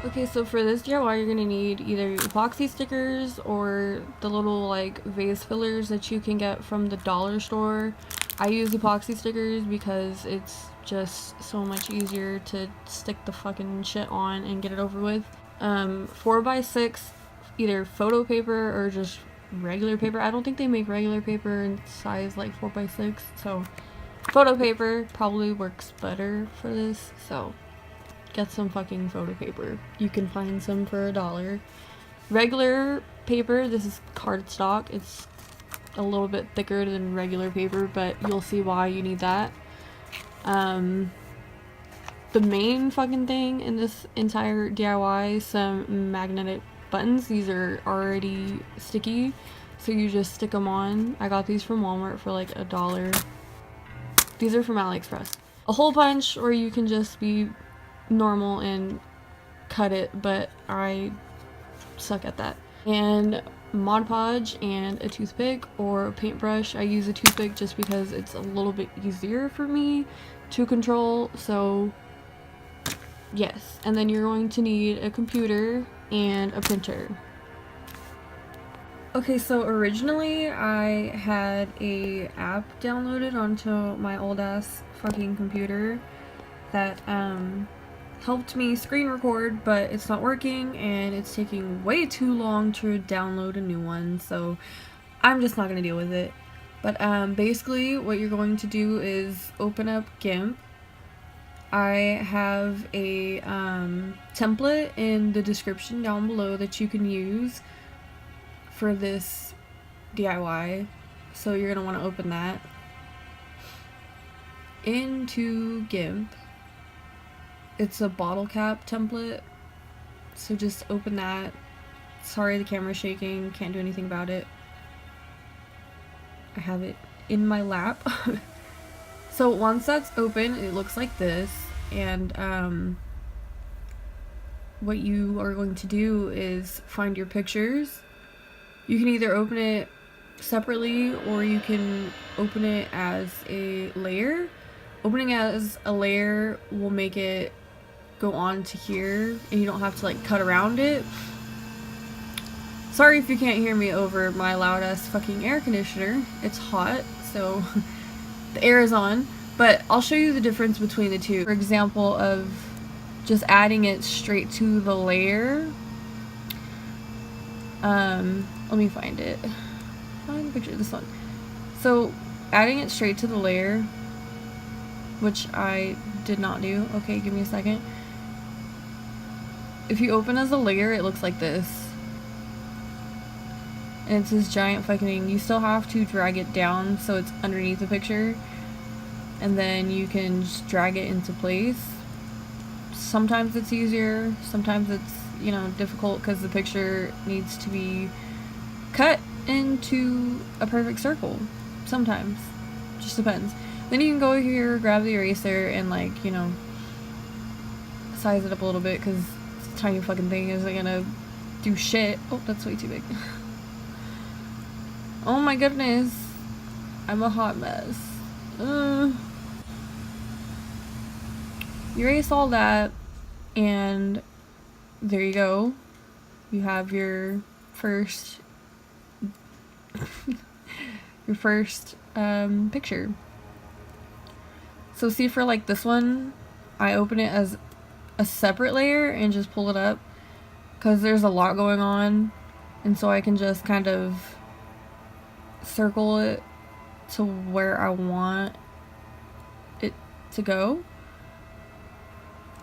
Okay, so for this DIY, you're gonna need either epoxy stickers or the little like vase fillers that you can get from the dollar store. I use epoxy stickers because it's just so much easier to stick the fucking shit on and get it over with. 4x6, either photo paper or just regular paper. I don't think they make regular paper in size like 4x6, so photo paper probably works better for this, so get some fucking photo paper. You can find some for $1. Regular paper, this is cardstock. It's a little bit thicker than regular paper, but you'll see why you need that. The main fucking thing in this entire DIY, some magnetic buttons. These are already sticky, so you just stick them on. I got these from Walmart for like $1. These are from AliExpress. A hole punch, or you can just be normal and cut it, but I suck at that. And Mod Podge and a toothpick or a paintbrush. I use a toothpick just because it's a little bit easier for me to control, so yes. And then you're going to need a computer and a printer. Okay, so originally I had a app downloaded onto my old ass fucking computer that helped me screen record, but it's not working and it's taking way too long to download a new one, so I'm just not gonna deal with it. But basically what you're going to do is open up GIMP. I have a template in the description down below that you can use for this DIY, so you're gonna want to open that into GIMP. It's a bottle cap template, so just open that. Sorry the camera's shaking, can't do anything about it. I have it in my lap. So once that's open, it looks like this, and what you are going to do is find your pictures. You can either open it separately or you can open it as a layer. Opening as a layer will make it go on to here and you don't have to like cut around it. Sorry if you can't hear me over my loud ass fucking air conditioner. It's hot, so the air is on, but I'll show you the difference between the two. For example of just adding it straight to the layer. Let me find it. Find the picture of this one. So adding it straight to the layer, which I did not do. Okay, give me a second. If you open as a layer, it looks like this. And it's this giant fucking, you still have to drag it down so it's underneath the picture. And then you can just drag it into place. Sometimes it's easier, sometimes it's, you know, difficult because the picture needs to be cut into a perfect circle. Sometimes. Just depends. Then you can go here, grab the eraser, and like, you know, size it up a little bit because this tiny fucking thing isn't gonna do shit. Oh, that's way too big. Oh my goodness. I'm a hot mess. Erase all that, and there you go. You have your first picture. So see, for like this one, I open it as a separate layer and just pull it up because there's a lot going on, and so I can just kind of circle it to where I want it to go.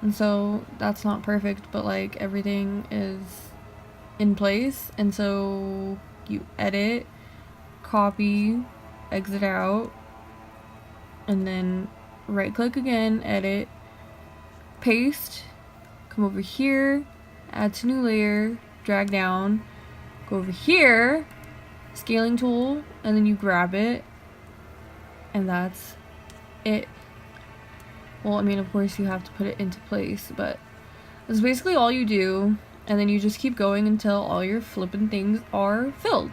And so that's not perfect, but like everything is in place, and so you edit, copy, exit out, and then right click again, edit, paste, come over here, add to new layer, drag down, go over here, scaling tool, and then you grab it, and that's it. Well, I mean, of course you have to put it into place, but that's basically all you do, and then you just keep going until all your flippin' things are filled.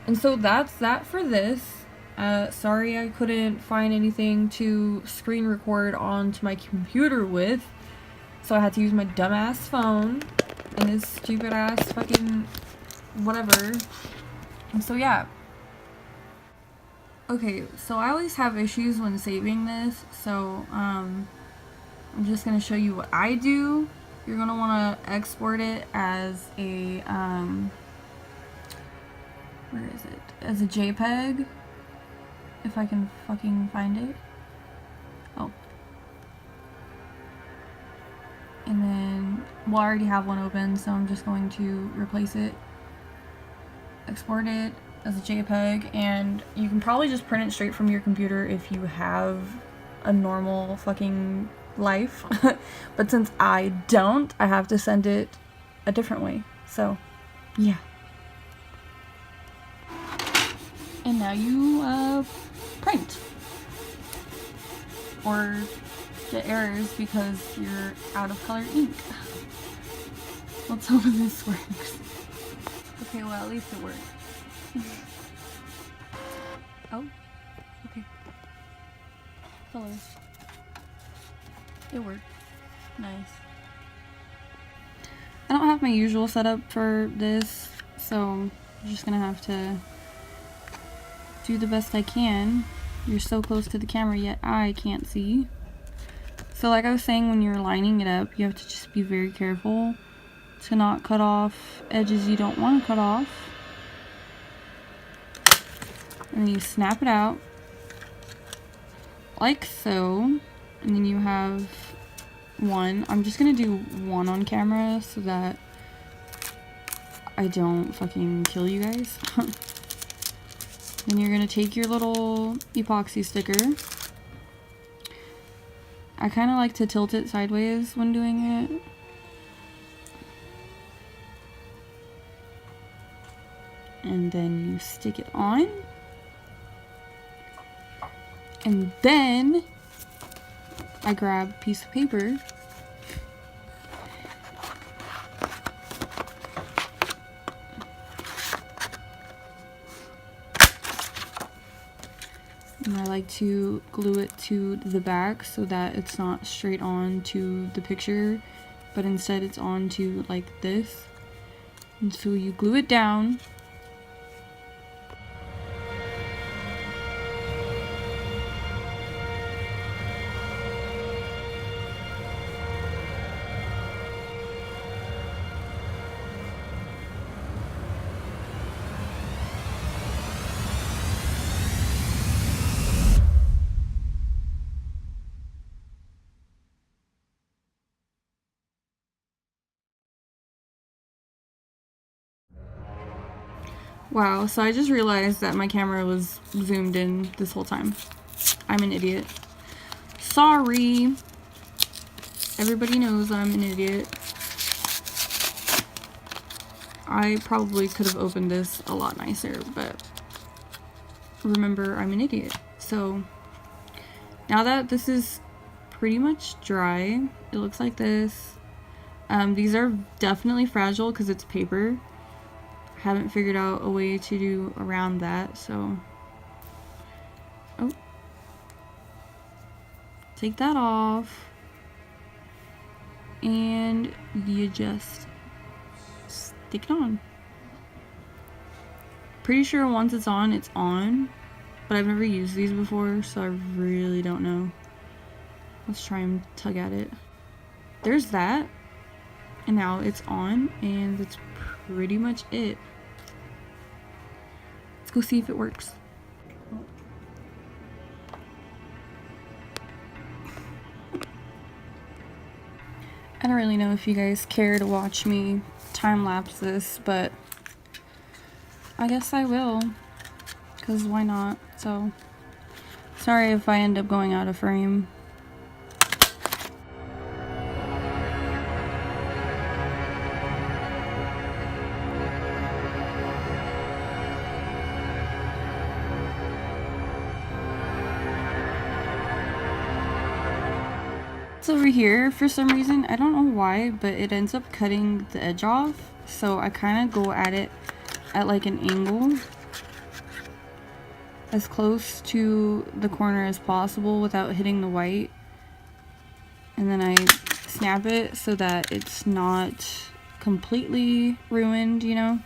And so that's that for this. Sorry I couldn't find anything to screen record onto my computer with, So I had to use my dumbass phone and this stupid ass fucking whatever. And so yeah. Okay, so I always have issues when saving this, so I'm just gonna show you what I do. You're gonna wanna export it as a where is it? As a JPEG. If I can fucking find it. Oh. And then, well, I already have one open, so I'm just going to replace it. Export it as a JPEG, and you can probably just print it straight from your computer if you have a normal fucking life. But since I don't, I have to send it a different way. So, yeah. And now you print. Or get errors because you're out of colored ink. Let's hope this works. Okay, well, at least it worked. Oh, okay. Colors. It worked. Nice. I don't have my usual setup for this, so I'm just gonna have to do the best I can. You're so close to the camera, yet I can't see. So like I was saying, when you're lining it up, you have to just be very careful to not cut off edges you don't want to cut off. And then you snap it out like so, and then you have one. I'm just gonna do one on camera so that I don't fucking kill you guys. Then you're gonna take your little epoxy sticker. I kind of like to tilt it sideways when doing it. And then you stick it on. And then I grab a piece of paper. And I like to glue it to the back so that it's not straight on to the picture, but instead it's on to like this. And so you glue it down. Wow, so I just realized that my camera was zoomed in this whole time. I'm an idiot. Sorry. Everybody knows I'm an idiot. I probably could have opened this a lot nicer, but remember, I'm an idiot. So now that this is pretty much dry, it looks like this. These are definitely fragile because it's paper. Haven't figured out a way to do around that, so take that off and you just stick it on. Pretty sure once it's on, but I've never used these before, so I really don't know. Let's try and tug at it. There's that, and now it's on, and that's pretty much it. Let's go see if it works. I don't really know if you guys care to watch me time-lapse this, but I guess I will, because why not? So, sorry if I end up going out of frame. It's over here for some reason. I don't know why, but it ends up cutting the edge off. So I kind of go at it at like an angle, as close to the corner as possible without hitting the white. And then I snap it so that it's not completely ruined, you know?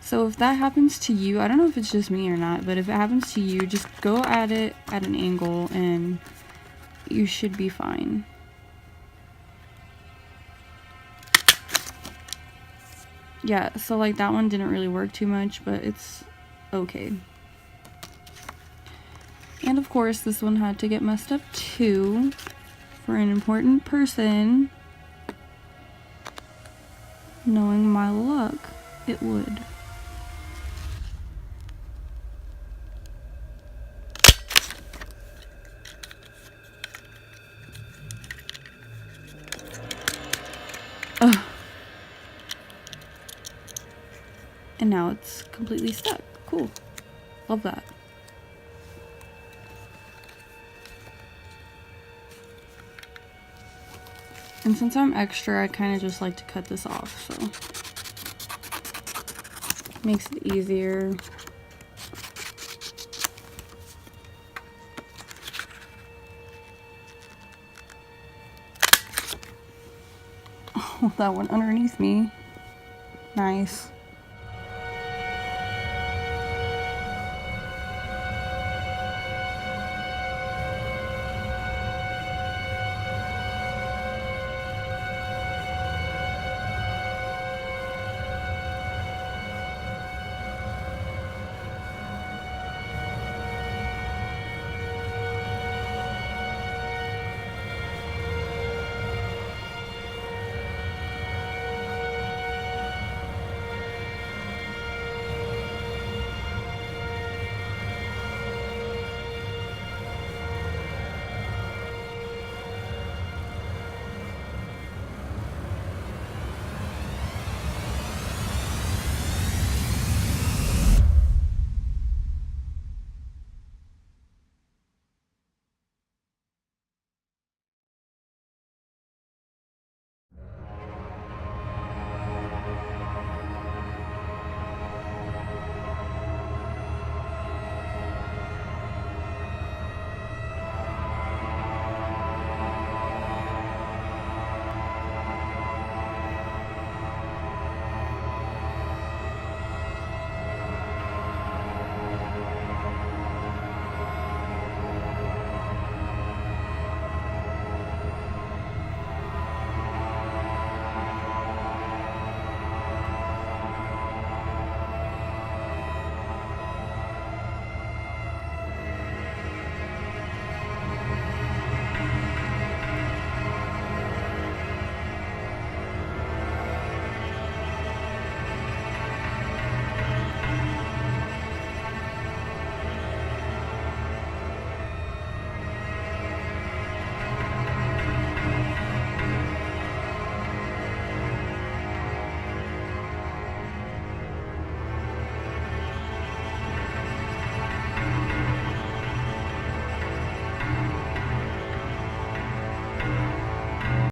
So if that happens to you, I don't know if it's just me or not, but if it happens to you, just go at it at an angle and you should be fine. Yeah, so like that one didn't really work too much, but it's okay. And of course, this one had to get messed up too, for an important person. Knowing my luck, it would. Ugh. And now it's completely stuck. Cool. Love that. And since I'm extra, I kind of just like to cut this off, so makes it easier. Oh, that one underneath me. Nice.